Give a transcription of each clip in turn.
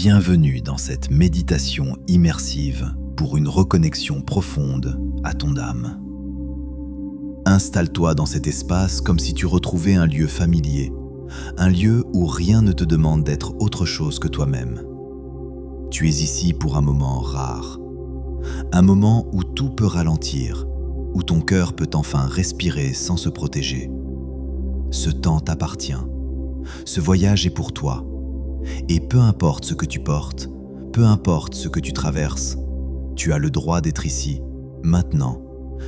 Bienvenue dans cette méditation immersive pour une reconnexion profonde à ton âme. Installe-toi dans cet espace comme si tu retrouvais un lieu familier, un lieu où rien ne te demande d'être autre chose que toi-même. Tu es ici pour un moment rare, un moment où tout peut ralentir, où ton cœur peut enfin respirer sans se protéger. Ce temps t'appartient, ce voyage est pour toi. Et peu importe ce que tu portes, peu importe ce que tu traverses, tu as le droit d'être ici, maintenant,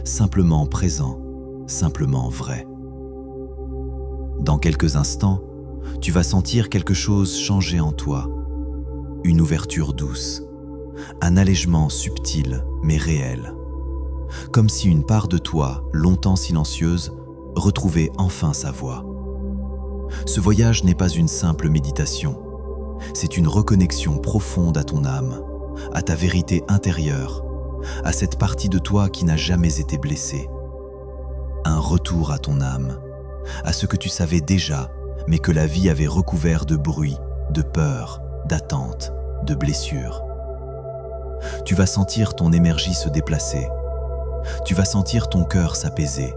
simplement présent, simplement vrai. Dans quelques instants, tu vas sentir quelque chose changer en toi, une ouverture douce, un allègement subtil mais réel, comme si une part de toi, longtemps silencieuse, retrouvait enfin sa voix. Ce voyage n'est pas une simple méditation. C'est une reconnexion profonde à ton âme, à ta vérité intérieure, à cette partie de toi qui n'a jamais été blessée. Un retour à ton âme, à ce que tu savais déjà, mais que la vie avait recouvert de bruit, de peur, d'attente, de blessures. Tu vas sentir ton énergie se déplacer. Tu vas sentir ton cœur s'apaiser.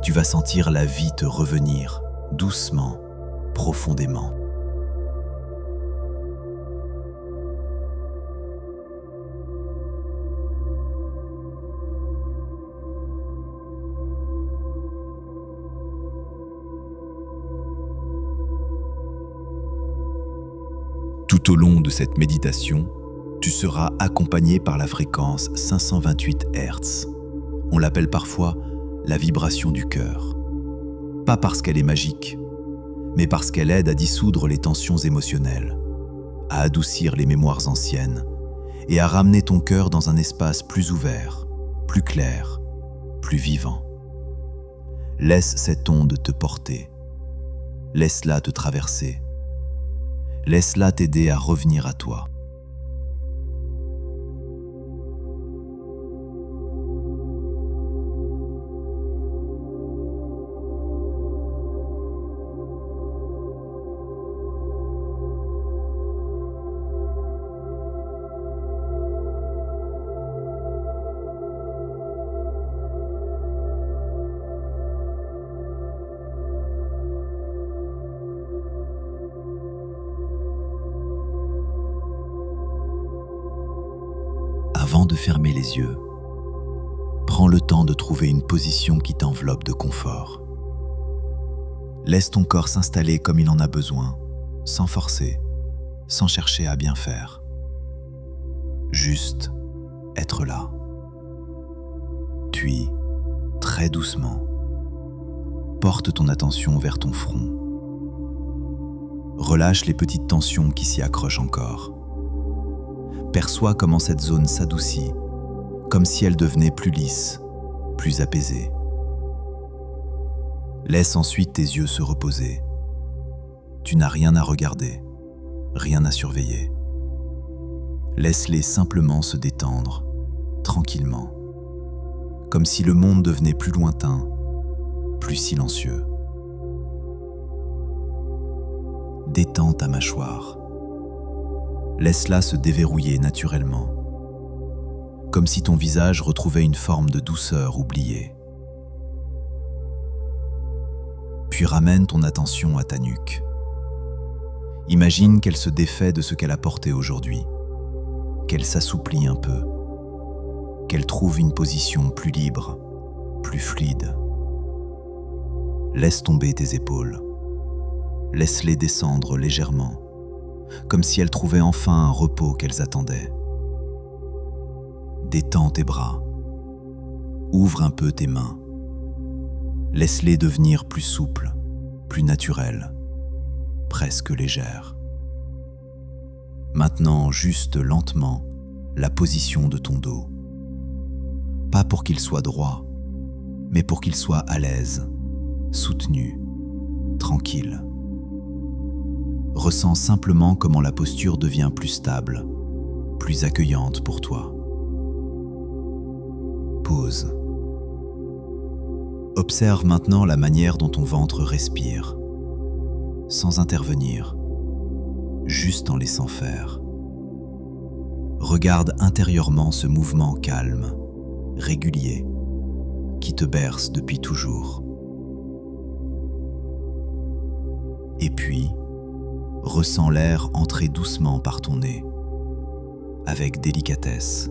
Tu vas sentir la vie te revenir, doucement, profondément. Tout au long de cette méditation, tu seras accompagné par la fréquence 528 Hz. On l'appelle parfois la vibration du cœur. Pas parce qu'elle est magique, mais parce qu'elle aide à dissoudre les tensions émotionnelles, à adoucir les mémoires anciennes et à ramener ton cœur dans un espace plus ouvert, plus clair, plus vivant. Laisse cette onde te porter. Laisse-la te traverser. Laisse-la t'aider à revenir à toi. Avant de fermer les yeux, prends le temps de trouver une position qui t'enveloppe de confort. Laisse ton corps s'installer comme il en a besoin, sans forcer, sans chercher à bien faire. Juste être là. Puis, très doucement, porte ton attention vers ton front. Relâche les petites tensions qui s'y accrochent encore. Perçois comment cette zone s'adoucit, comme si elle devenait plus lisse, plus apaisée. Laisse ensuite tes yeux se reposer. Tu n'as rien à regarder, rien à surveiller. Laisse-les simplement se détendre, tranquillement, comme si le monde devenait plus lointain, plus silencieux. Détends ta mâchoire. Laisse-la se déverrouiller naturellement, comme si ton visage retrouvait une forme de douceur oubliée. Puis ramène ton attention à ta nuque. Imagine qu'elle se défait de ce qu'elle a porté aujourd'hui, qu'elle s'assouplit un peu, qu'elle trouve une position plus libre, plus fluide. Laisse tomber tes épaules. Laisse-les descendre légèrement, comme si elles trouvaient enfin un repos qu'elles attendaient. Détends tes bras. Ouvre un peu tes mains. Laisse-les devenir plus souples, plus naturelles, presque légères. Maintenant, juste lentement, la position de ton dos. Pas pour qu'il soit droit, mais pour qu'il soit à l'aise, soutenu, tranquille. Ressens simplement comment la posture devient plus stable, plus accueillante pour toi. Pause. Observe maintenant la manière dont ton ventre respire, sans intervenir, juste en laissant faire. Regarde intérieurement ce mouvement calme, régulier, qui te berce depuis toujours. Et puis, ressens l'air entrer doucement par ton nez, avec délicatesse,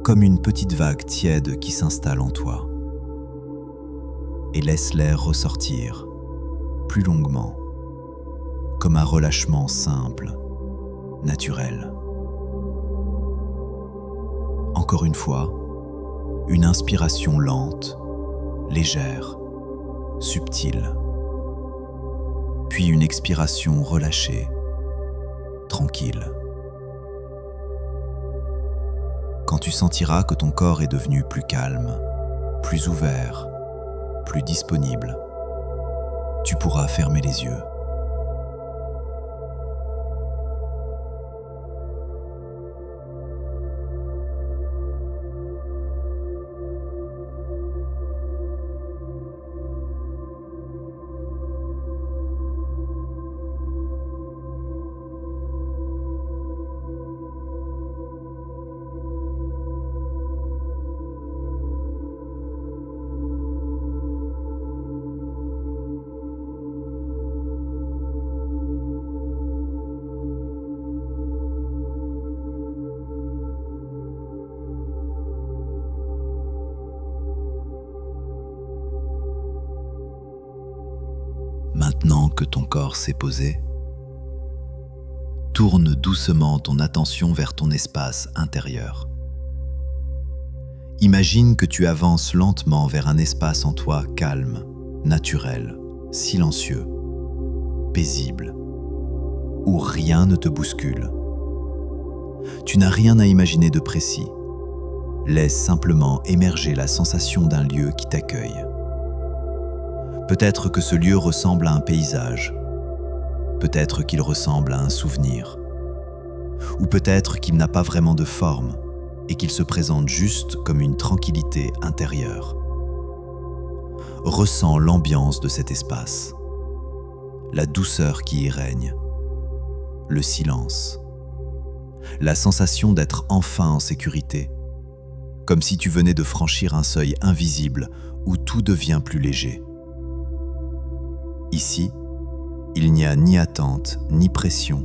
comme une petite vague tiède qui s'installe en toi. Et laisse l'air ressortir, plus longuement, comme un relâchement simple, naturel. Encore une fois, une inspiration lente, légère, subtile. Puis une expiration relâchée, tranquille. Quand tu sentiras que ton corps est devenu plus calme, plus ouvert, plus disponible, tu pourras fermer les yeux. Maintenant que ton corps s'est posé, tourne doucement ton attention vers ton espace intérieur. Imagine que tu avances lentement vers un espace en toi calme, naturel, silencieux, paisible, où rien ne te bouscule. Tu n'as rien à imaginer de précis. Laisse simplement émerger la sensation d'un lieu qui t'accueille. Peut-être que ce lieu ressemble à un paysage, peut-être qu'il ressemble à un souvenir, ou peut-être qu'il n'a pas vraiment de forme et qu'il se présente juste comme une tranquillité intérieure. Ressens l'ambiance de cet espace, la douceur qui y règne, le silence, la sensation d'être enfin en sécurité, comme si tu venais de franchir un seuil invisible où tout devient plus léger. Ici, il n'y a ni attente, ni pression,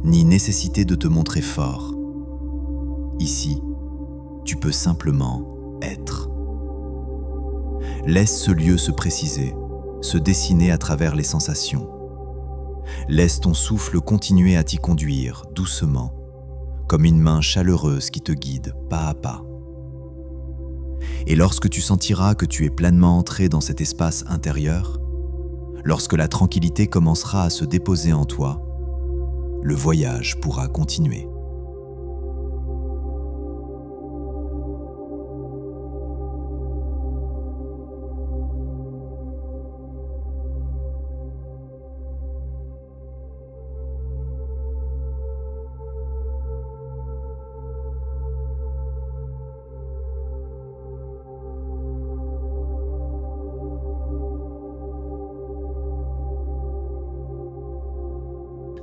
ni nécessité de te montrer fort. Ici, tu peux simplement être. Laisse ce lieu se préciser, se dessiner à travers les sensations. Laisse ton souffle continuer à t'y conduire doucement, comme une main chaleureuse qui te guide pas à pas. Et lorsque tu sentiras que tu es pleinement entré dans cet espace intérieur, lorsque la tranquillité commencera à se déposer en toi, le voyage pourra continuer.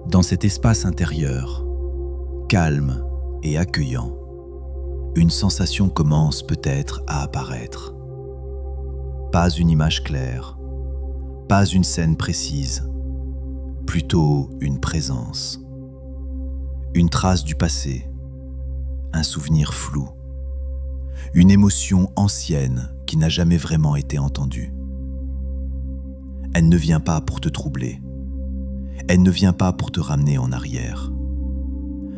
Dans cet espace intérieur, calme et accueillant, une sensation commence peut-être à apparaître. Pas une image claire, pas une scène précise, plutôt une présence, une trace du passé, un souvenir flou, une émotion ancienne qui n'a jamais vraiment été entendue. Elle ne vient pas pour te troubler. Elle ne vient pas pour te ramener en arrière.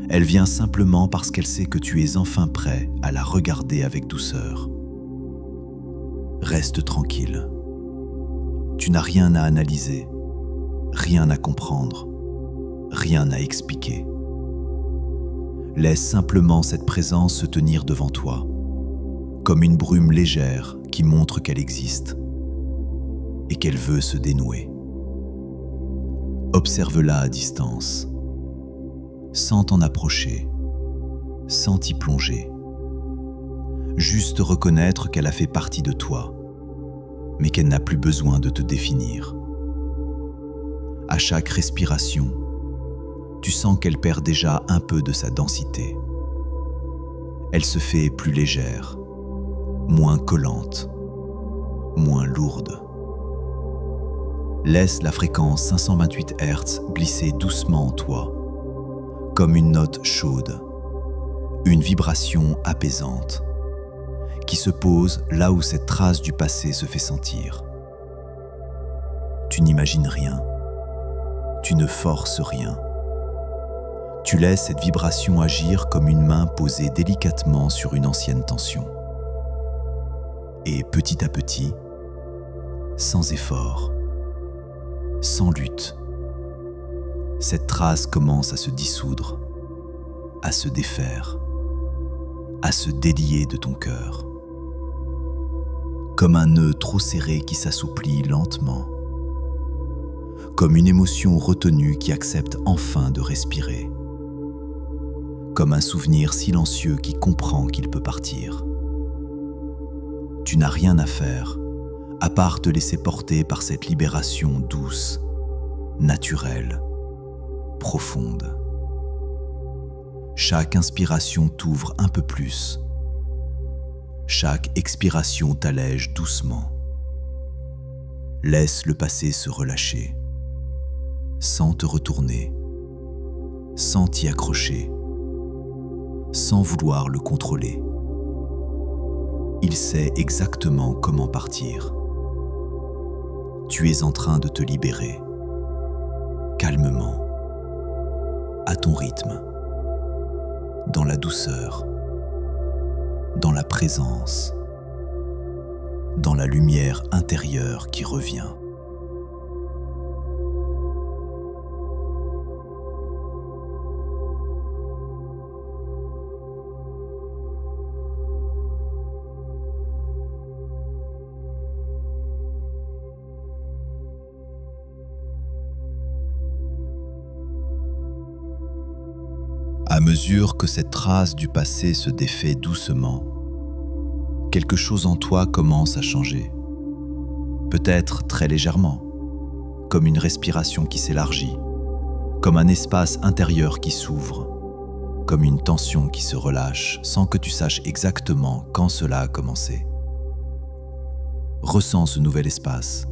Elle vient simplement parce qu'elle sait que tu es enfin prêt à la regarder avec douceur. Reste tranquille. Tu n'as rien à analyser, rien à comprendre, rien à expliquer. Laisse simplement cette présence se tenir devant toi, comme une brume légère qui montre qu'elle existe et qu'elle veut se dénouer. Observe-la à distance, sans t'en approcher, sans t'y plonger. Juste reconnaître qu'elle a fait partie de toi, mais qu'elle n'a plus besoin de te définir. À chaque respiration, tu sens qu'elle perd déjà un peu de sa densité. Elle se fait plus légère, moins collante, moins lourde. Laisse la fréquence 528 Hz glisser doucement en toi, comme une note chaude, une vibration apaisante, qui se pose là où cette trace du passé se fait sentir. Tu n'imagines rien, tu ne forces rien. Tu laisses cette vibration agir comme une main posée délicatement sur une ancienne tension. Et petit à petit, sans effort, sans lutte, cette trace commence à se dissoudre, à se défaire, à se délier de ton cœur. Comme un nœud trop serré qui s'assouplit lentement, comme une émotion retenue qui accepte enfin de respirer, comme un souvenir silencieux qui comprend qu'il peut partir. Tu n'as rien à faire, à part te laisser porter par cette libération douce, naturelle, profonde. Chaque inspiration t'ouvre un peu plus. Chaque expiration t'allège doucement. Laisse le passé se relâcher, sans te retourner, sans t'y accrocher, sans vouloir le contrôler. Il sait exactement comment partir. Tu es en train de te libérer, calmement, à ton rythme, dans la douceur, dans la présence, dans la lumière intérieure qui revient. À mesure que cette trace du passé se défait doucement, quelque chose en toi commence à changer. Peut-être très légèrement, comme une respiration qui s'élargit, comme un espace intérieur qui s'ouvre, comme une tension qui se relâche sans que tu saches exactement quand cela a commencé. Ressens ce nouvel espace.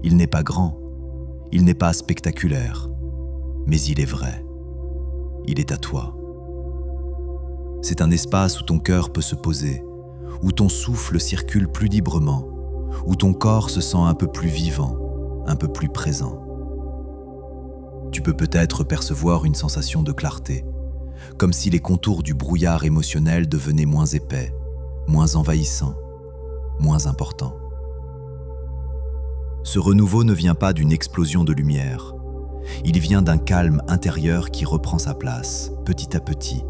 Il n'est pas grand, il n'est pas spectaculaire, mais il est vrai. Il est à toi. C'est un espace où ton cœur peut se poser, où ton souffle circule plus librement, où ton corps se sent un peu plus vivant, un peu plus présent. Tu peux peut-être percevoir une sensation de clarté, comme si les contours du brouillard émotionnel devenaient moins épais, moins envahissants, moins importants. Ce renouveau ne vient pas d'une explosion de lumière. Il vient d'un calme intérieur qui reprend sa place, petit à petit,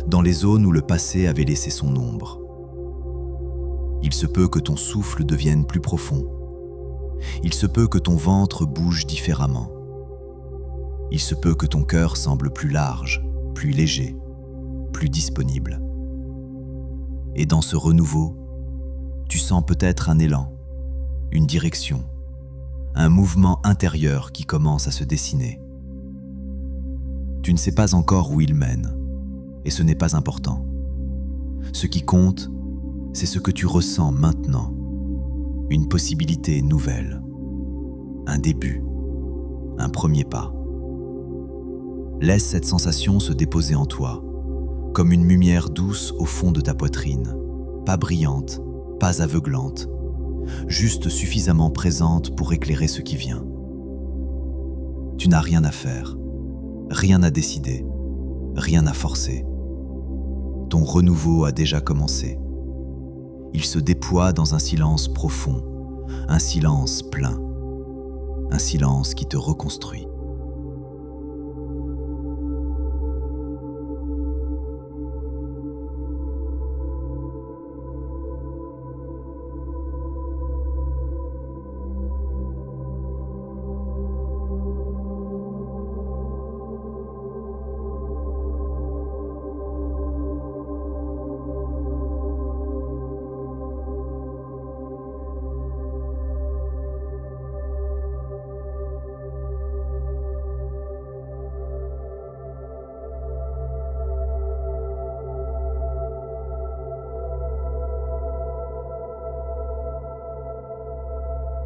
dans les zones où le passé avait laissé son ombre. Il se peut que ton souffle devienne plus profond. Il se peut que ton ventre bouge différemment. Il se peut que ton cœur semble plus large, plus léger, plus disponible. Et dans ce renouveau, tu sens peut-être un élan, une direction, un mouvement intérieur qui commence à se dessiner. Tu ne sais pas encore où il mène, et ce n'est pas important. Ce qui compte, c'est ce que tu ressens maintenant, une possibilité nouvelle, un début, un premier pas. Laisse cette sensation se déposer en toi, comme une lumière douce au fond de ta poitrine, pas brillante, pas aveuglante, juste suffisamment présente pour éclairer ce qui vient. Tu n'as rien à faire, rien à décider, rien à forcer. Ton renouveau a déjà commencé. Il se déploie dans un silence profond, un silence plein, un silence qui te reconstruit.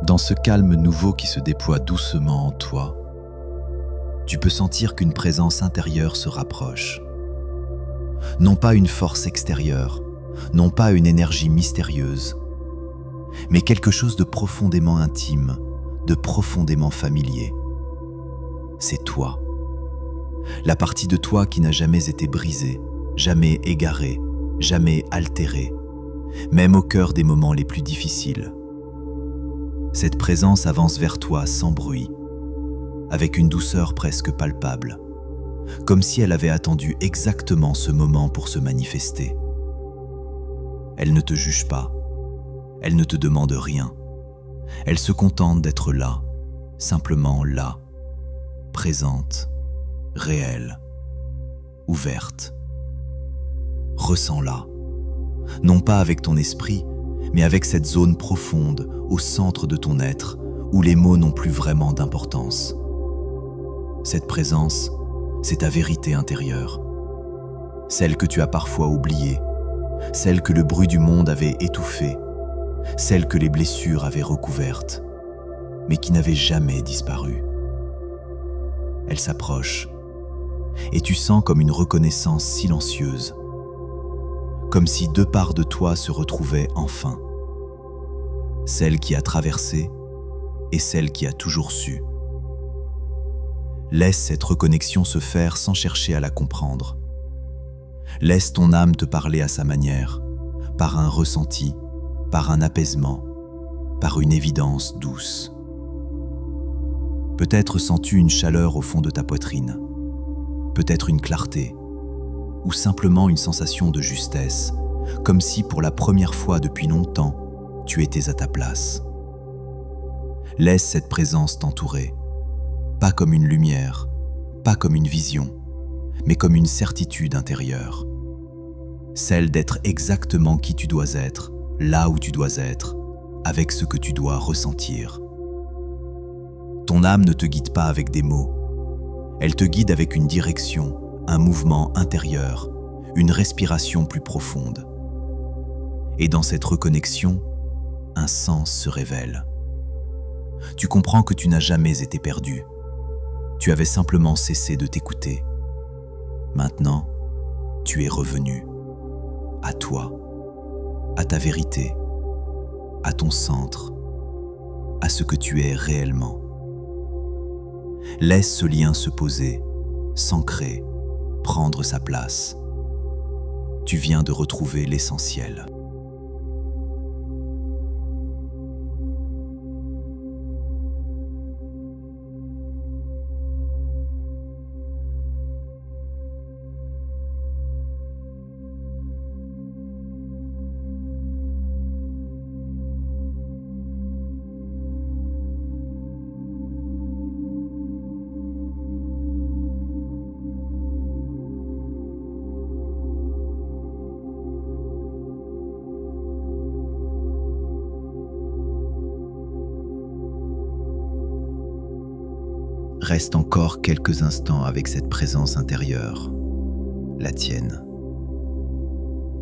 Dans ce calme nouveau qui se déploie doucement en toi, tu peux sentir qu'une présence intérieure se rapproche. Non pas une force extérieure, non pas une énergie mystérieuse, mais quelque chose de profondément intime, de profondément familier. C'est toi. La partie de toi qui n'a jamais été brisée, jamais égarée, jamais altérée, même au cœur des moments les plus difficiles. Cette présence avance vers toi sans bruit, avec une douceur presque palpable, comme si elle avait attendu exactement ce moment pour se manifester. Elle ne te juge pas, elle ne te demande rien, elle se contente d'être là, simplement là, présente, réelle, ouverte. Ressens-la, non pas avec ton esprit, mais avec cette zone profonde au centre de ton être où les mots n'ont plus vraiment d'importance. Cette présence, c'est ta vérité intérieure, celle que tu as parfois oubliée, celle que le bruit du monde avait étouffée, celle que les blessures avaient recouverte, mais qui n'avait jamais disparu. Elle s'approche, et tu sens comme une reconnaissance silencieuse, comme si deux parts de toi se retrouvaient enfin, celle qui a traversé et celle qui a toujours su. Laisse cette reconnexion se faire sans chercher à la comprendre. Laisse ton âme te parler à sa manière, par un ressenti, par un apaisement, par une évidence douce. Peut-être sens-tu une chaleur au fond de ta poitrine, peut-être une clarté, ou simplement une sensation de justesse, comme si pour la première fois depuis longtemps, tu étais à ta place. Laisse cette présence t'entourer, pas comme une lumière, pas comme une vision, mais comme une certitude intérieure. Celle d'être exactement qui tu dois être, là où tu dois être, avec ce que tu dois ressentir. Ton âme ne te guide pas avec des mots. Elle te guide avec une direction, un mouvement intérieur, une respiration plus profonde. Et dans cette reconnexion, un sens se révèle. Tu comprends que tu n'as jamais été perdu. Tu avais simplement cessé de t'écouter. Maintenant, tu es revenu. À toi, à ta vérité, à ton centre, à ce que tu es réellement. Laisse ce lien se poser, s'ancrer, prendre sa place. Tu viens de retrouver l'essentiel. Reste encore quelques instants avec cette présence intérieure, la tienne.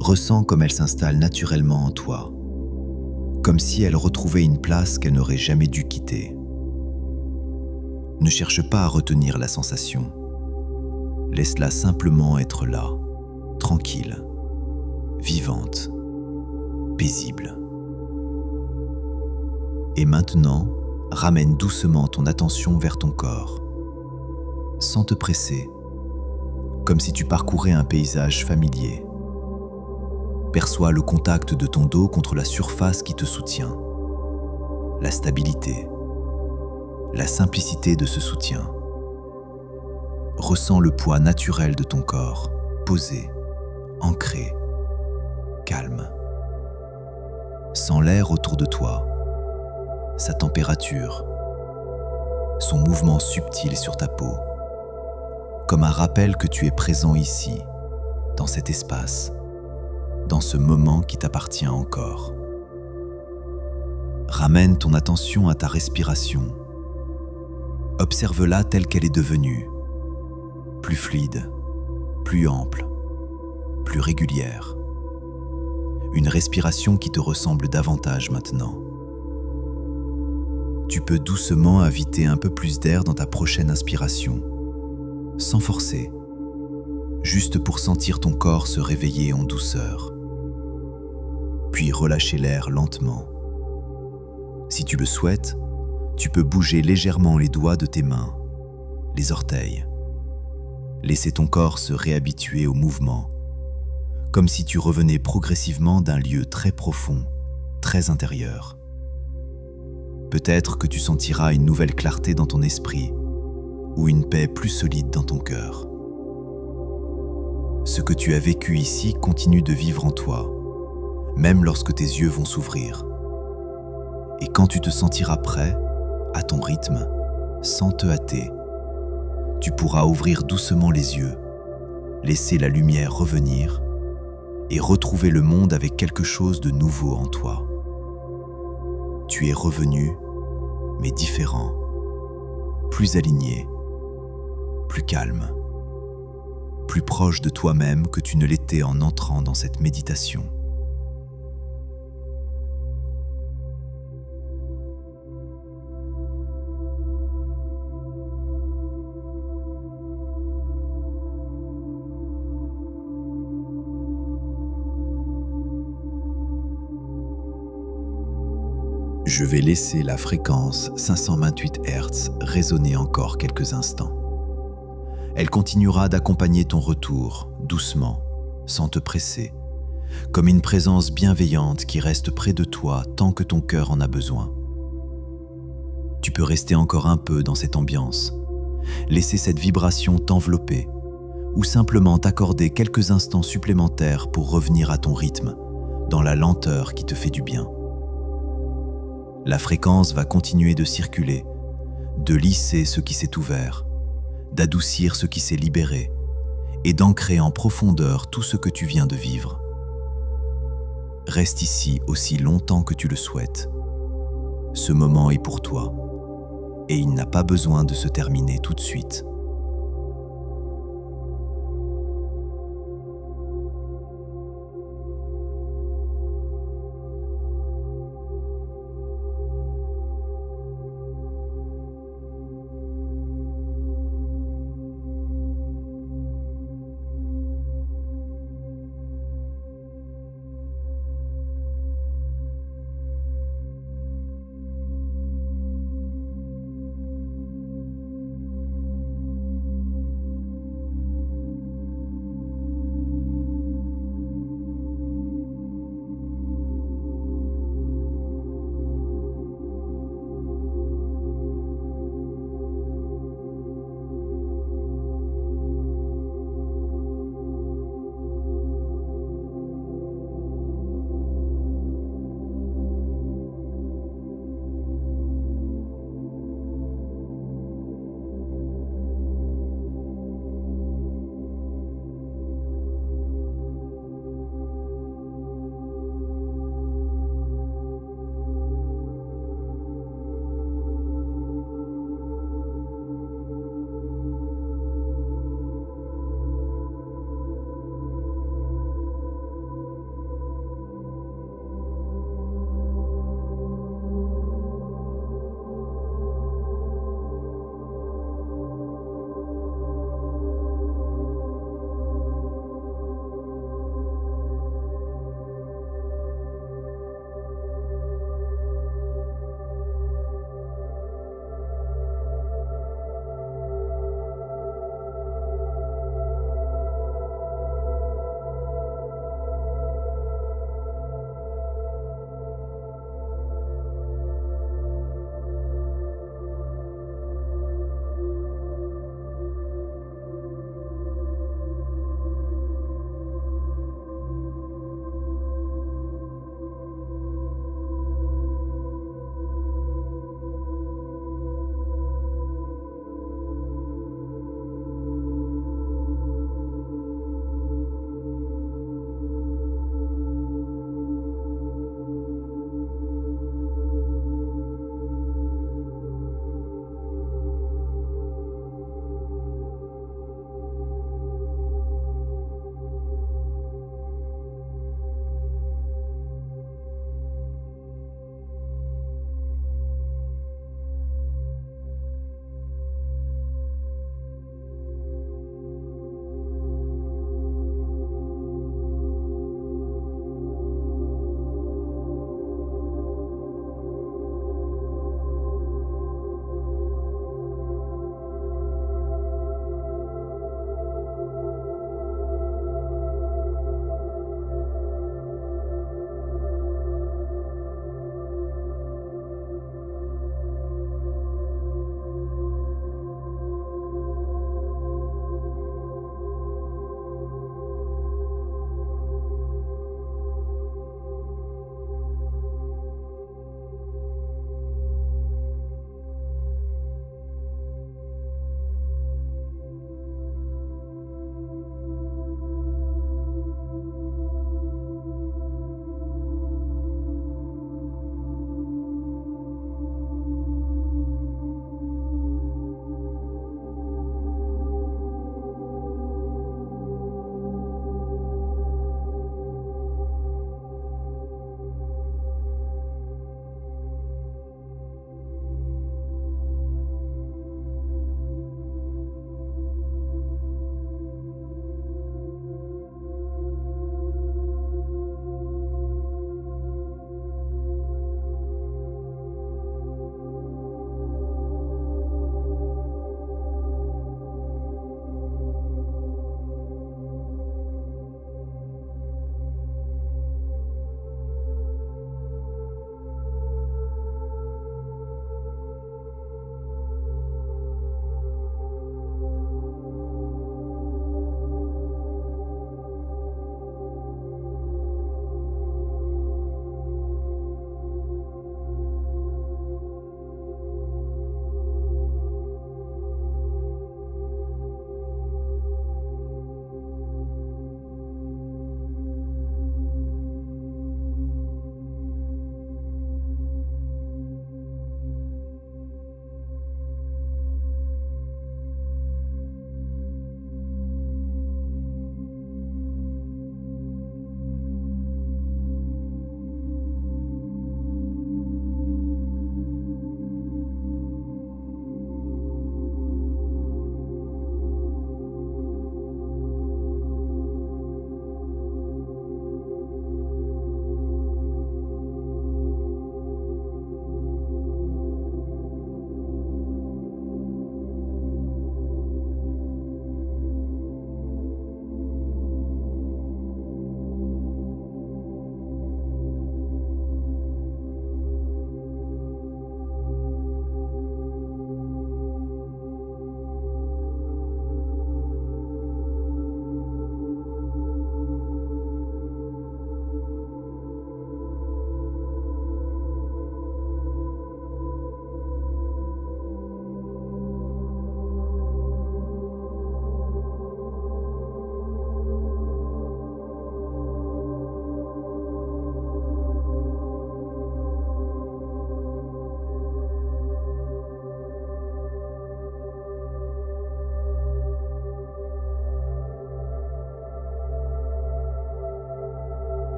Ressens comme elle s'installe naturellement en toi, comme si elle retrouvait une place qu'elle n'aurait jamais dû quitter. Ne cherche pas à retenir la sensation. Laisse-la simplement être là, tranquille, vivante, paisible. Et maintenant, ramène doucement ton attention vers ton corps, sans te presser, comme si tu parcourais un paysage familier. Perçois le contact de ton dos contre la surface qui te soutient, la stabilité, la simplicité de ce soutien. Ressens le poids naturel de ton corps, posé, ancré, calme. Sens l'air autour de toi, sa température, son mouvement subtil sur ta peau, comme un rappel que tu es présent ici, dans cet espace, dans ce moment qui t'appartient encore. Ramène ton attention à ta respiration. Observe-la telle qu'elle est devenue, plus fluide, plus ample, plus régulière. Une respiration qui te ressemble davantage maintenant. Tu peux doucement inviter un peu plus d'air dans ta prochaine inspiration, sans forcer, juste pour sentir ton corps se réveiller en douceur. Puis relâcher l'air lentement. Si tu le souhaites, tu peux bouger légèrement les doigts de tes mains, les orteils. Laisser ton corps se réhabituer au mouvement, comme si tu revenais progressivement d'un lieu très profond, très intérieur. Peut-être que tu sentiras une nouvelle clarté dans ton esprit ou une paix plus solide dans ton cœur. Ce que tu as vécu ici continue de vivre en toi, même lorsque tes yeux vont s'ouvrir. Et quand tu te sentiras prêt, à ton rythme, sans te hâter, tu pourras ouvrir doucement les yeux, laisser la lumière revenir et retrouver le monde avec quelque chose de nouveau en toi. Tu es revenu, mais différent, plus aligné, plus calme, plus proche de toi-même que tu ne l'étais en entrant dans cette méditation. Je vais laisser la fréquence 528 Hz résonner encore quelques instants. Elle continuera d'accompagner ton retour, doucement, sans te presser, comme une présence bienveillante qui reste près de toi tant que ton cœur en a besoin. Tu peux rester encore un peu dans cette ambiance, laisser cette vibration t'envelopper, ou simplement t'accorder quelques instants supplémentaires pour revenir à ton rythme, dans la lenteur qui te fait du bien. La fréquence va continuer de circuler, de lisser ce qui s'est ouvert, d'adoucir ce qui s'est libéré et d'ancrer en profondeur tout ce que tu viens de vivre. Reste ici aussi longtemps que tu le souhaites. Ce moment est pour toi et il n'a pas besoin de se terminer tout de suite.